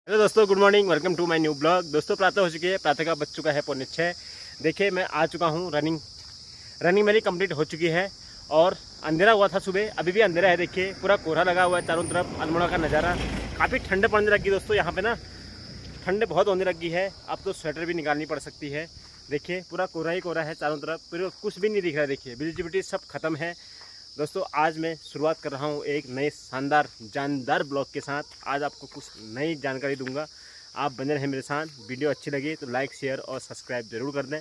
Hello दोस्तों, good morning. Welcome to my new blog. दोस्तों, प्रातः हो चुकी है। प्रातः का बज चुका है 5:45। देखिए, मैं आ चुका हूँ। रनिंग मेरी कंप्लीट हो चुकी है और अंधेरा हुआ था सुबह, अभी भी अंधेरा है। देखिए, पूरा कोहरा लगा हुआ है चारों तरफ। अल्मोड़ा का नज़ारा, काफ़ी ठंड पड़ने लगी दोस्तों। यहाँ पे ना ठंड बहुत होने लगी है। अब तो स्वेटर भी निकालनी पड़ सकती है। देखिए, पूरा कोहरा ही कोहरा है चारों तरफ, पूरा कुछ भी नहीं दिख रहा है। देखिए, विजिबिलिटी सब खत्म है। दोस्तों, आज मैं शुरुआत कर रहा हूँ एक नए शानदार जानदार ब्लॉग के साथ। आज आपको कुछ नई जानकारी दूंगा। आप बने रहें मेरे साथ। वीडियो अच्छी लगी तो लाइक, शेयर और सब्सक्राइब जरूर कर दें।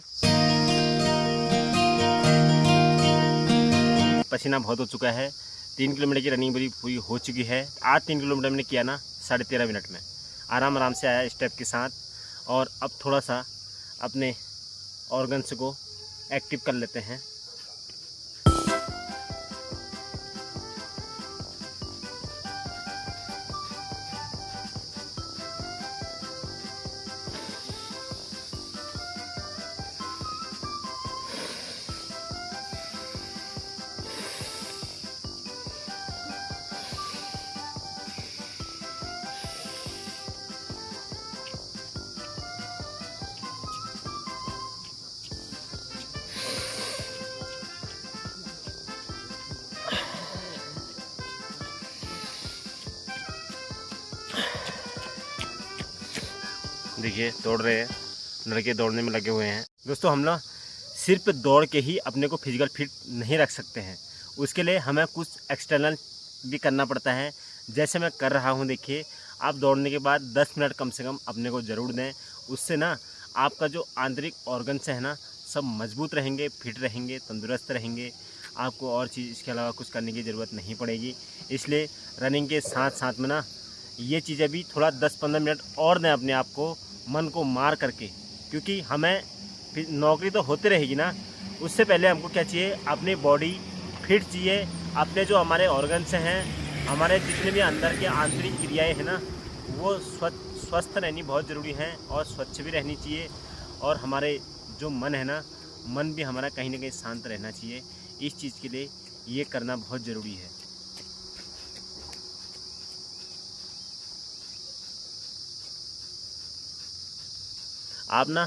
पसीना बहुत हो चुका है। 3 किलोमीटर की रनिंग मेरी पूरी हो चुकी है। आज 3 किलोमीटर मैंने किया ना 13.5 मिनट में। आराम आराम से आया स्टेप के साथ। और अब थोड़ा सा अपने ऑर्गन्स को एक्टिव कर लेते हैं। देखिए, दौड़ रहे हैं लड़के, दौड़ने में लगे हुए हैं। दोस्तों, हम ना सिर्फ दौड़ के ही अपने को फिजिकल फिट नहीं रख सकते हैं। उसके लिए हमें कुछ एक्सटर्नल भी करना पड़ता है, जैसे मैं कर रहा हूँ। देखिए, आप दौड़ने के बाद 10 मिनट कम से कम अपने को ज़रूर दें। उससे ना आपका जो आंतरिक ऑर्गन्स है ना, सब मजबूत रहेंगे, फिट रहेंगे, तंदुरुस्त रहेंगे। आपको और चीज़ इसके अलावा कुछ करने की ज़रूरत नहीं पड़ेगी। इसलिए रनिंग के साथ साथ में ना ये चीज़ें भी थोड़ा 10-15 मिनट और दें अपने आप को, मन को मार करके। क्योंकि हमें फिर नौकरी तो होती रहेगी ना, उससे पहले हमको क्या चाहिए, अपनी बॉडी फिट चाहिए। अपने जो हमारे ऑर्गन्स हैं, हमारे जितने भी अंदर के आंतरिक क्रियाएं हैं ना, वो स्वस्थ रहनी बहुत ज़रूरी है और स्वच्छ भी रहनी चाहिए। और हमारे जो मन है ना, मन भी हमारा कहीं ना कहीं शांत रहना चाहिए। इस चीज़ के लिए ये करना बहुत ज़रूरी है। आप ना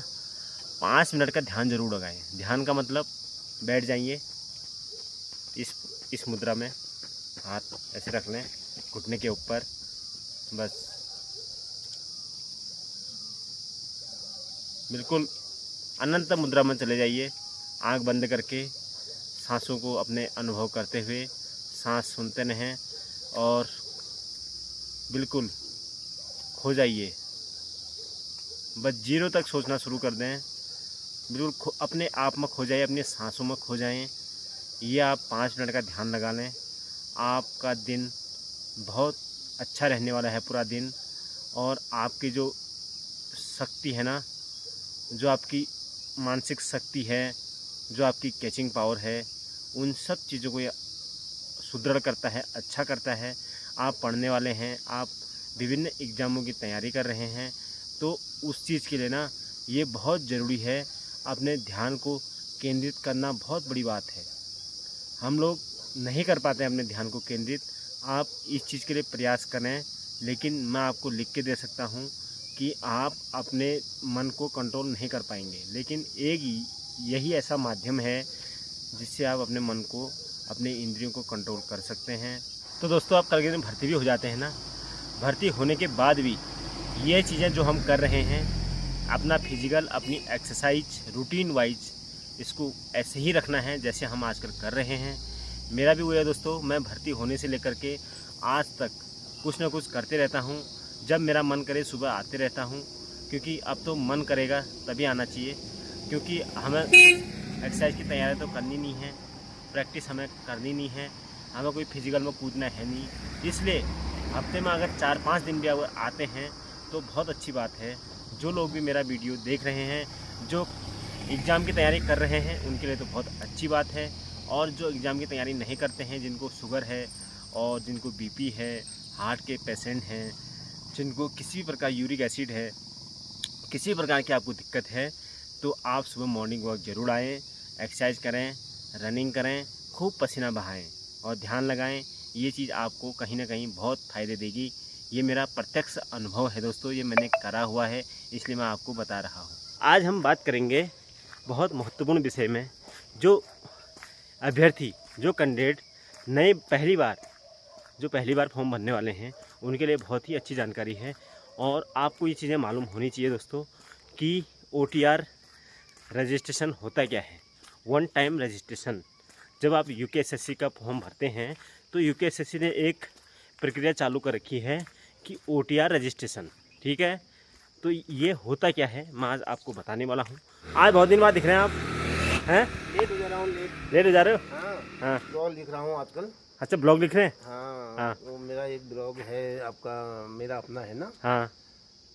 5 मिनट का ध्यान जरूर लगाएं। ध्यान का मतलब, बैठ जाइए इस मुद्रा में, हाथ ऐसे रख लें घुटने के ऊपर। बस बिल्कुल अनंत मुद्रा में चले जाइए। आंख बंद करके सांसों को अपने अनुभव करते हुए सांस सुनते रहें और बिल्कुल खो जाइए। बस 0 तक सोचना शुरू कर दें। बिल्कुल अपने आप में खो जाइए, अपनी सांसों में खो जाएं। ये आप 5 मिनट का ध्यान लगा लें। आपका दिन बहुत अच्छा रहने वाला है, पूरा दिन। और आपकी जो शक्ति है ना, जो आपकी मानसिक शक्ति है, जो आपकी कैचिंग पावर है, उन सब चीज़ों को ये सुदृढ़ करता है, अच्छा करता है। आप पढ़ने वाले हैं, आप विभिन्न एग्ज़ामों की तैयारी कर रहे हैं, तो उस चीज़ के लिए ना ये बहुत ज़रूरी है। अपने ध्यान को केंद्रित करना बहुत बड़ी बात है। हम लोग नहीं कर पाते हैं अपने ध्यान को केंद्रित। आप इस चीज़ के लिए प्रयास करें। लेकिन मैं आपको लिख के दे सकता हूँ कि आप अपने मन को कंट्रोल नहीं कर पाएंगे। लेकिन यही ऐसा माध्यम है जिससे आप अपने मन को, अपने इंद्रियों को कंट्रोल कर सकते हैं। तो दोस्तों, आप करके भर्ती भी हो जाते हैं ना, भर्ती होने के बाद भी ये चीज़ें जो हम कर रहे हैं, अपना फिजिकल, अपनी एक्सरसाइज रूटीन वाइज इसको ऐसे ही रखना है जैसे हम आजकल कर रहे हैं। मेरा भी वो है दोस्तों, मैं भर्ती होने से लेकर के आज तक कुछ ना कुछ करते रहता हूँ। जब मेरा मन करे सुबह आते रहता हूँ, क्योंकि अब तो मन करेगा तभी आना चाहिए। क्योंकि हमें एक्सरसाइज की तैयारी तो करनी नहीं है, प्रैक्टिस हमें करनी नहीं है, हमें कोई फिजिकल में कूदना है नहीं। इसलिए हफ्ते में अगर 4-5 दिन भी अगर आते हैं तो बहुत अच्छी बात है। जो लोग भी मेरा वीडियो देख रहे हैं, जो एग्ज़ाम की तैयारी कर रहे हैं, उनके लिए तो बहुत अच्छी बात है। और जो एग्ज़ाम की तैयारी नहीं करते हैं, जिनको शुगर है और जिनको बीपी है, हार्ट के पेशेंट हैं, जिनको किसी प्रकार यूरिक एसिड है, किसी प्रकार की आपको दिक्कत है, तो आप सुबह मॉर्निंग वॉक ज़रूर आएँ, एक्सरसाइज करें, रनिंग करें, खूब पसीना बहाएं और ध्यान लगाएं। ये चीज़ आपको कहीं ना कहीं बहुत फ़ायदे देगी। ये मेरा प्रत्यक्ष अनुभव है दोस्तों, ये मैंने करा हुआ है, इसलिए मैं आपको बता रहा हूँ। आज हम बात करेंगे बहुत महत्वपूर्ण विषय में, जो अभ्यर्थी, जो कैंडिडेट नए पहली बार फॉर्म भरने वाले हैं, उनके लिए बहुत ही अच्छी जानकारी है। और आपको ये चीज़ें मालूम होनी चाहिए दोस्तों कि OTR रजिस्ट्रेशन होता क्या है। वन टाइम रजिस्ट्रेशन, जब आप UKSSC का फॉर्म भरते हैं तो UKSSC ने एक प्रक्रिया चालू कर रखी है कि OTR रजिस्ट्रेशन, ठीक है। तो ये होता क्या है मैं आज आपको बताने वाला हूँ। आज बहुत दिन बाद दिख रहे हैं आप, हैं? लेट हो जा रहा हूँ। लेट हो जा रहे हो? हाँ, ब्लॉग लिख रहा हूँ आजकल। अच्छा, ब्लॉग लिख रहे हैं? हाँ, वो मेरा एक ब्लॉग है, आपका मेरा अपना है ना। हाँ,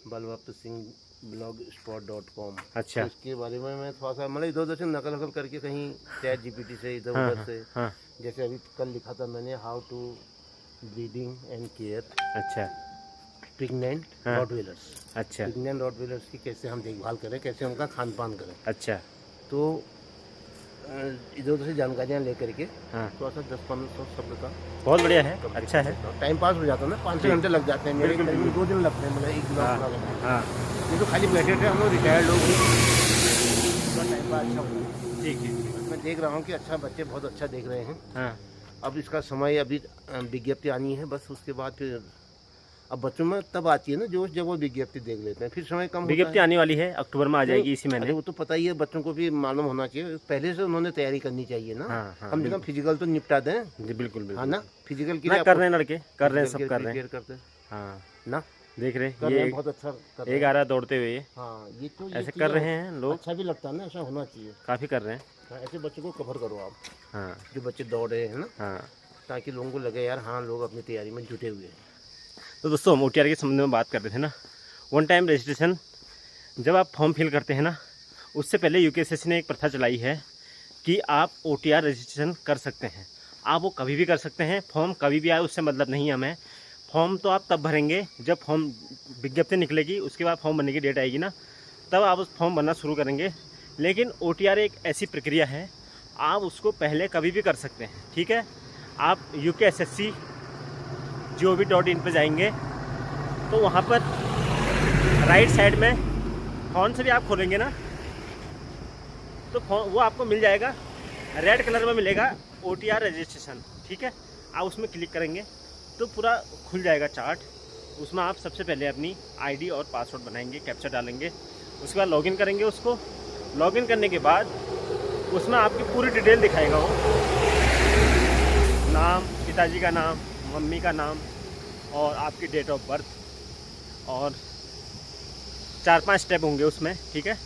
बलवंत सिंह blogspot.com। अच्छा। तो इसके बारे में मैं थोड़ा सा मतलब इधर उधर से नकल करके कहीं ChatGPT से इधर हाँ, उधर से, हाँ, जैसे अभी कल लिखा था मैंने, how to breeding and care अच्छा, प्रेग्नेंट हाँ, रॉटवेलर्स। अच्छा, प्रेग्नेंट रॉटवेलर्स की कैसे हम देखभाल करें, कैसे उनका खान पान करें। अच्छा, तो इधर उधर से जानकारियाँ लेकर के हाँ, थोड़ा सा 10-15 शब्द का बहुत बढ़िया है, अच्छा है। टाइम पास हो जाता है ना। 5-6 घंटे लग जाते हैं मेरे, करीबन 2 दिन लगते हैं, मतलब एक दिन हाँ, पूरा करने में। हाँ, ये तो खाली बैठे थे हम लोग, रिटायर्ड लोग, थोड़ा टाइम पास अच्छा हो जाता है। ठीक है। मैं देख रहा हूँ कि अच्छा, बच्चे बहुत अच्छा देख रहे हैं। हाँ, अब इसका समय, अभी विज्ञप्ति आनी है, बस उसके बाद फिर अब बच्चों में तब आती है ना जोश, जब वो विज्ञप्ति देख लेते हैं, फिर समय कम होता विज्ञप्ति है। आने वाली है, अक्टूबर में आ जाएगी इसी अरे महीने। वो तो पता ही है, बच्चों को भी मालूम होना चाहिए, पहले से उन्होंने तैयारी करनी चाहिए ना। हाँ, हाँ, कम से कम फिजिकल तो निपटा दें। जी बिल्कुल बिल्कुल। हाँ ना, फिजिकल के ना लिए कर रहे हैं लड़के, कर रहे हैं, सब कर रहे हैं। करते हैं हाँ, ना, देख रहे कर हैं, रहे हैं, ये बहुत अच्छा कर रहे एक हैं। आ रहा दौड़ते हुए, हाँ, ये तो ऐसे कर रहे हैं लोग, अच्छा भी लगता है ना, ऐसा होना चाहिए। काफ़ी कर रहे हैं। हाँ, ऐसे बच्चों को कवर करो आप, हाँ, जो बच्चे दौड़ रहे हैं ना, हाँ। ताकि लोगों को लगे यार हाँ, लोग अपनी तैयारी में जुटे हुए हैं। तो दोस्तों, हम OTR के संबंध में बात करते थे ना। वन टाइम रजिस्ट्रेशन, जब आप फॉर्म फिल करते हैं ना, उससे पहले UKSSC ने एक प्रथा चलाई है कि आप OTR रजिस्ट्रेशन कर सकते हैं। आप वो कभी भी कर सकते हैं, फॉर्म कभी भी आए उससे मतलब नहीं है हमें। फॉर्म तो आप तब भरेंगे जब फॉर्म विज्ञप्ति निकलेगी, उसके बाद फॉर्म भरने की डेट आएगी ना, तब आप उस फॉर्म भरना शुरू करेंगे। लेकिन OTR एक ऐसी प्रक्रिया है, आप उसको पहले कभी भी कर सकते हैं, ठीक है। आप UKSSC.gov.in पर जाएंगे तो वहाँ पर राइट साइड में फ़ोन से भी आप खोलेंगे ना, तो वो आपको मिल जाएगा, रेड कलर में मिलेगा OTR रजिस्ट्रेशन, ठीक है। आप उसमें क्लिक करेंगे तो पूरा खुल जाएगा चार्ट। उसमें आप सबसे पहले अपनी ID और पासवर्ड बनाएंगे, कैप्चा डालेंगे, उसके बाद लॉगिन करेंगे। उसको लॉगिन करने के बाद उसमें आपकी पूरी डिटेल दिखाएगा वो, नाम, पिताजी का नाम, मम्मी का नाम और आपकी डेट ऑफ बर्थ, और 4-5 स्टेप होंगे उसमें, ठीक है।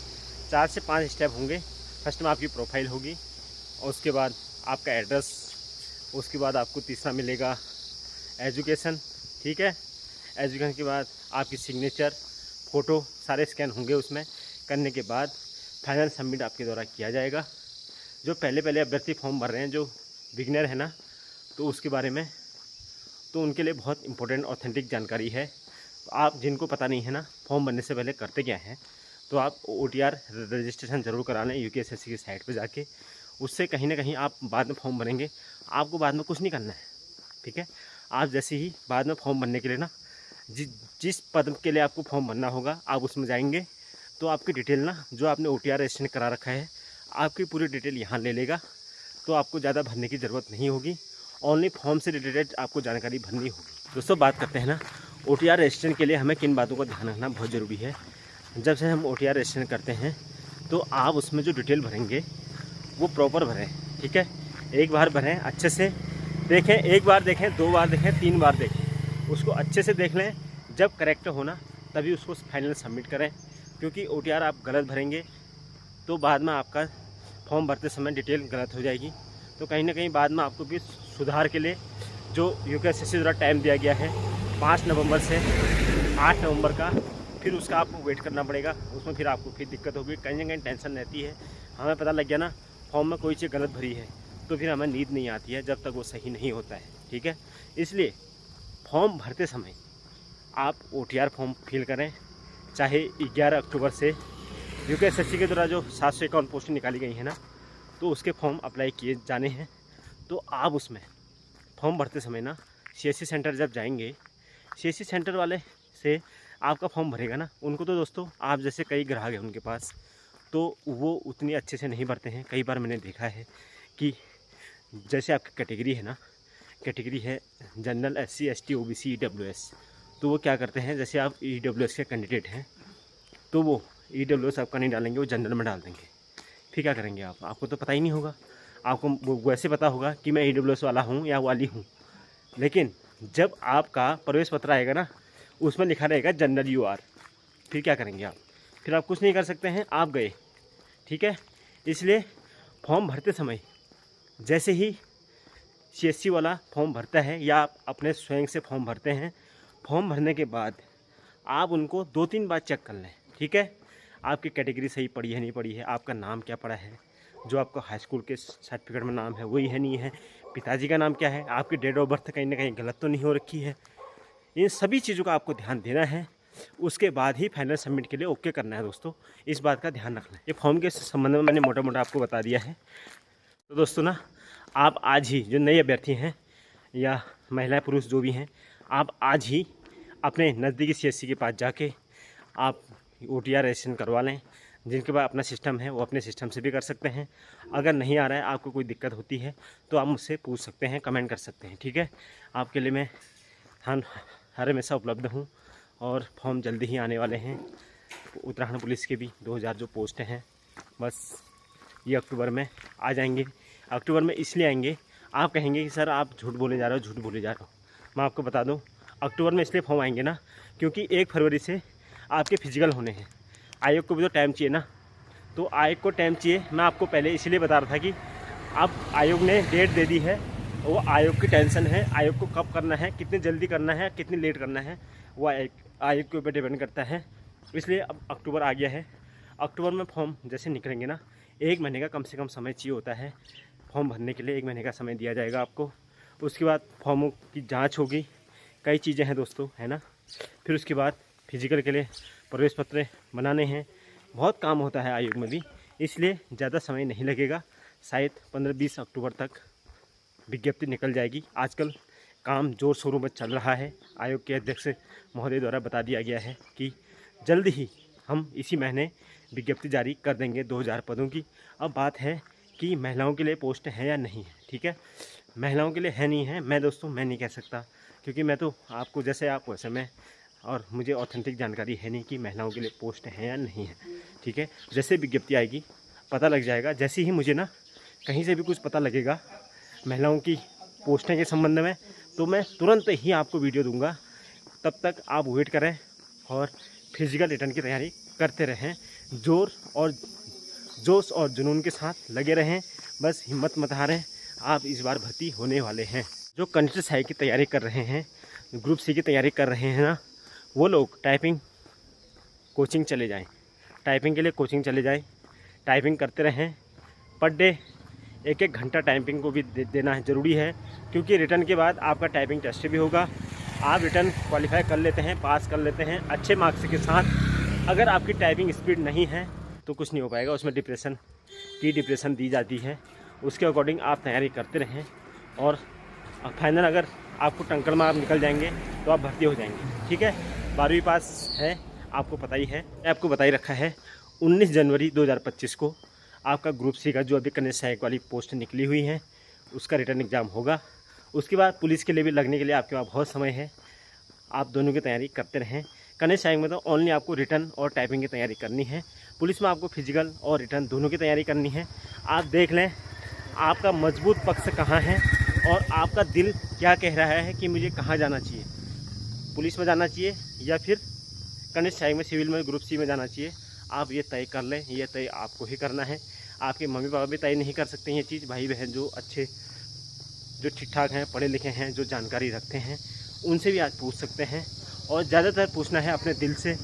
4 से 5 स्टेप होंगे। फर्स्ट में आपकी प्रोफाइल होगी, और उसके बाद आपका एड्रेस, उसके बाद आपको तीसरा मिलेगा एजुकेशन, ठीक है। एजुकेशन के बाद आपकी सिग्नेचर, फ़ोटो सारे स्कैन होंगे उसमें। करने के बाद फाइनल सबमिट आपके द्वारा किया जाएगा। जो पहले अभ्यर्थी फॉर्म भर रहे हैं, जो बिगिनर है ना, तो उसके बारे में तो उनके लिए बहुत इंपॉर्टेंट ऑथेंटिक जानकारी है। तो आप जिनको पता नहीं है ना फॉर्म भरने से पहले करते क्या हैं, तो आप OTR रजिस्ट्रेशन ज़रूर करा लें UKSSC की साइट पर जाके। उससे कहीं ना कहीं आप बाद में फॉर्म भरेंगे, आपको बाद में कुछ नहीं करना है, ठीक है। आप जैसे ही बाद में फॉर्म भरने के लिए ना, जिस पद के लिए आपको फॉर्म भरना होगा, आप उसमें जाएंगे तो आपकी डिटेल ना, जो आपने OTR रजिस्ट्रेशन करा रखा है, आपकी पूरी डिटेल यहाँ ले लेगा। तो आपको ज़्यादा भरने की ज़रूरत नहीं होगी, ओनली फॉर्म से रिलेटेड आपको जानकारी भरनी होगी। दोस्तों, बात करते हैं ना OTR रजिस्ट्रेशन के लिए हमें किन बातों का ध्यान रखना बहुत ज़रूरी है। जब से हम OTR रजिस्ट्रेशन करते हैं तो आप उसमें जो डिटेल भरेंगे वो प्रॉपर भरें, ठीक है। एक बार भरें, अच्छे से देखें, एक बार देखें, 2 बार देखें, 3 बार देखें, उसको अच्छे से देख लें। जब करेक्ट हो ना, तभी उसको फाइनल सबमिट करें, क्योंकि OTR आप गलत भरेंगे तो बाद में आपका फॉर्म भरते समय डिटेल गलत हो जाएगी। तो कहीं ना कहीं बाद में आपको भी सुधार के लिए जो UKSSC द्वारा टाइम दिया गया है 5 नवंबर से 8 नवंबर का, फिर उसका आपको वेट करना पड़ेगा। उसमें फिर आपको फिर दिक्कत होगी, कहीं ना कहीं टेंशन रहती है। हमें पता लग गया ना फॉर्म में कोई चीज़ गलत भरी है, तो फिर हमें नींद नहीं आती है जब तक वो सही नहीं होता है, ठीक है। इसलिए फॉर्म भरते समय आप OTR फॉर्म फिल करें, चाहे 11 अक्टूबर से UKSSC के द्वारा जो 751 पोस्टें निकाली गई हैं ना, तो उसके फॉर्म अप्लाई किए जाने हैं। तो आप उसमें फॉर्म भरते समय ना CSC सेंटर जब जाएंगे, CSC सेंटर वाले से आपका फॉर्म भरेगा ना, उनको तो दोस्तों आप जैसे कई ग्राहक हैं उनके पास, तो वो उतनी अच्छे से नहीं भरते हैं। कई बार मैंने देखा है कि जैसे आपकी कैटेगरी है ना, कैटेगरी है general, SC ST OBC EWS, तो वो क्या करते हैं, जैसे आप EWS के कैंडिडेट हैं तो वो EWS आपका नहीं डालेंगे, वो जनरल में डाल देंगे। फिर क्या करेंगे आप? आपको तो पता ही नहीं होगा, आपको वैसे पता होगा कि मैं EWS वाला हूँ या वाली हूँ, लेकिन जब आपका प्रवेश पत्र आएगा ना, उसमें लिखा रहेगा जनरल UR। फिर क्या करेंगे आप? फिर आप कुछ नहीं कर सकते हैं, आप गए। ठीक है, इसलिए फॉर्म भरते समय जैसे ही CSC वाला फॉर्म भरता है या आप अपने स्वयं से फॉर्म भरते हैं, फॉर्म भरने के बाद आप उनको 2-3 बार चेक कर लें। ठीक है, आपकी कैटेगरी सही पड़ी है नहीं पड़ी है, आपका नाम क्या पड़ा है, जो आपका हाई स्कूल के सर्टिफिकेट में नाम है वही है नहीं है, पिताजी का नाम क्या है, आपकी डेट ऑफ बर्थ कहीं ना कहीं गलत तो नहीं हो रखी है। इन सभी चीज़ों का आपको ध्यान देना है, उसके बाद ही फाइनल सबमिट के लिए ओके करना है दोस्तों। इस बात का ध्यान रखना है। ये फॉर्म के संबंध में मैंने मोटा मोटा आपको बता दिया है। तो दोस्तों ना, आप आज ही, जो नए अभ्यर्थी हैं या महिला पुरुष जो भी हैं, आप आज ही अपने नज़दीकी CSC के पास जाके आप OTR रजिस्ट्रेशन करवा लें। जिनके पास अपना सिस्टम है वो अपने सिस्टम से भी कर सकते हैं। अगर नहीं आ रहा है, आपको कोई दिक्कत होती है तो आप मुझसे पूछ सकते हैं, कमेंट कर सकते हैं। ठीक है, आपके लिए मैं हर हमेशा उपलब्ध हूँ। और फॉर्म जल्दी ही आने वाले हैं। उत्तराखंड पुलिस के भी 2000 जो पोस्ट हैं, बस ये अक्टूबर में आ जाएंगे। अक्टूबर में इसलिए आएंगे, आप कहेंगे कि सर आप झूठ बोले जा रहे हो, झूठ बोले जा रहे हो। मैं आपको बता दूं, अक्टूबर में इसलिए फॉर्म आएंगे ना, क्योंकि 1 फरवरी से आपके फिजिकल होने हैं। आयोग को भी तो टाइम चाहिए ना, तो आयोग को टाइम चाहिए। मैं आपको पहले इसलिए बता रहा था कि अब आयोग ने डेट दे दी है, वो आयोग की टेंशन है। आयोग को कब करना है, कितनी जल्दी करना है, कितनी लेट करना है, वो आयोग के ऊपर डिपेंड करता है। इसलिए अब अक्टूबर आ गया है। अक्टूबर में फॉर्म जैसे निकलेंगे ना, 1 महीने का कम से कम समय चाहिए होता है फॉर्म भरने के लिए। 1 महीने का समय दिया जाएगा आपको। उसके बाद फॉर्मों की जांच होगी, कई चीज़ें हैं दोस्तों, है ना। फिर उसके बाद फिजिकल के लिए प्रवेश पत्र बनाने हैं, बहुत काम होता है आयोग में भी। इसलिए ज़्यादा समय नहीं लगेगा, शायद 15-20 अक्टूबर तक विज्ञप्ति निकल जाएगी। आजकल काम जोर शोरों में चल रहा है। आयोग के अध्यक्ष महोदय द्वारा बता दिया गया है कि जल्द ही हम इसी महीने विज्ञप्ति जारी कर देंगे 2000 पदों की। अब बात है कि महिलाओं के लिए पोस्ट है या नहीं है। ठीक है, महिलाओं के लिए है नहीं है, मैं दोस्तों मैं नहीं कह सकता, क्योंकि मैं तो आपको जैसे आप वैसे मैं, और मुझे ऑथेंटिक जानकारी है नहीं कि महिलाओं के लिए पोस्ट है या नहीं है। ठीक है, जैसे विज्ञप्ति आएगी पता लग जाएगा। जैसे ही मुझे ना कहीं से भी कुछ पता लगेगा महिलाओं की पोस्टें के संबंध में, तो मैं तुरंत ही आपको वीडियो दूंगा। तब तक आप वेट करें और फिजिकल रिटर्न की तैयारी करते रहें। जोश और जुनून के साथ लगे रहें, बस हिम्मत मत हारें। आप इस बार भर्ती होने वाले हैं। जो कंडक्टर सहायक की तैयारी कर रहे हैं, ग्रुप C की तैयारी कर रहे हैं ना, वो लोग टाइपिंग कोचिंग चले जाएं। टाइपिंग के लिए कोचिंग चले जाएं, टाइपिंग करते रहें। पर डे 1-1 घंटा टाइपिंग को भी देना है, ज़रूरी है। क्योंकि रिटर्न के बाद आपका टाइपिंग टेस्ट भी होगा। आप रिटर्न क्वालिफाई कर लेते हैं, पास कर लेते हैं अच्छे मार्क्स के साथ। अगर आपकी टाइपिंग स्पीड नहीं है तो कुछ नहीं हो पाएगा। उसमें डिप्रेशन दी जाती है। उसके अकॉर्डिंग आप तैयारी करते रहें, और फाइनल अगर आपको टंकड़ में आप निकल जाएंगे तो आप भर्ती हो जाएंगे। ठीक है, 12वीं पास है, आपको पता ही है। आपको बता ही रखा है 19 जनवरी 2025 को आपका ग्रुप C का जो अभी कन्या सहायक वाली पोस्ट निकली हुई है, उसका रिटर्न एग्ज़ाम होगा। उसके बाद पुलिस के लिए भी लगने के लिए आपके पास बहुत समय है। आप दोनों की तैयारी करते रहें। कन्या सहायक में तो ओनली आपको रिटर्न और टाइपिंग की तैयारी करनी है। पुलिस में आपको फिजिकल और रिटर्न दोनों की तैयारी करनी है। आप देख लें आपका मजबूत पक्ष कहाँ है और आपका दिल क्या कह रहा है कि मुझे कहाँ जाना चाहिए, पुलिस में जाना चाहिए या फिर कन्या सहायक में, सिविल में, ग्रुप C में जाना चाहिए। आप ये तय कर लें, ये तय आपको ही करना है। आपके मम्मी पापा भी तय नहीं कर सकते ये चीज़। भाई बहन जो अच्छे, जो ठीक ठाक हैं, पढ़े लिखे हैं, जो जानकारी रखते हैं, उनसे भी आज पूछ सकते हैं। और ज़्यादातर पूछना है अपने दिल से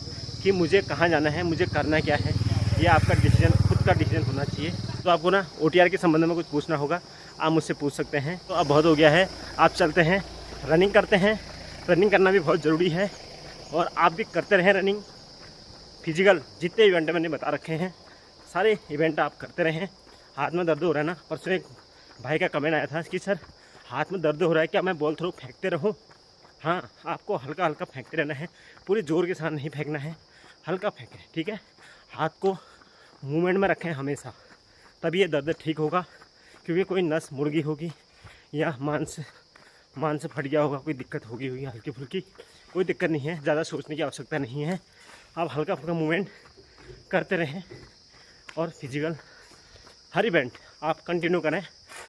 कि मुझे कहाँ जाना है, मुझे करना क्या है। ये आपका डिसीजन, खुद का डिसीजन होना चाहिए। तो आपको ना OTR के संबंध में कुछ पूछना होगा, आप मुझसे पूछ सकते हैं। तो अब बहुत हो गया है, आप चलते हैं, रनिंग करते हैं। रनिंग करना भी बहुत ज़रूरी है, और आप भी करते रहें रनिंग। फिजिकल जितने इवेंट मैंने बता रखे हैं, सारे इवेंट आप करते रहें। हाथ में दर्द हो रहा है ना, परसों एक भाई का कमेंट आया था कि सर हाथ में दर्द हो रहा है, क्या मैं बॉल थ्रो फेंकते रहूं? हाँ, आपको हल्का हल्का फेंकते रहना है, पूरे ज़ोर के साथ नहीं फेंकना है, हल्का फेंकें, ठीक है। हाथ को मूवमेंट में रखें हमेशा, तभी ये दर्द ठीक होगा। क्योंकि कोई नस मुड़ गई होगी या मांस फट गया होगा, कोई दिक्कत होगी हल्की फुल्की, कोई दिक्कत नहीं है, ज़्यादा सोचने की आवश्यकता नहीं है। आप हल्का फुल्का मूवमेंट करते रहें और फिजिकल हर इवेंट आप कंटिन्यू करें।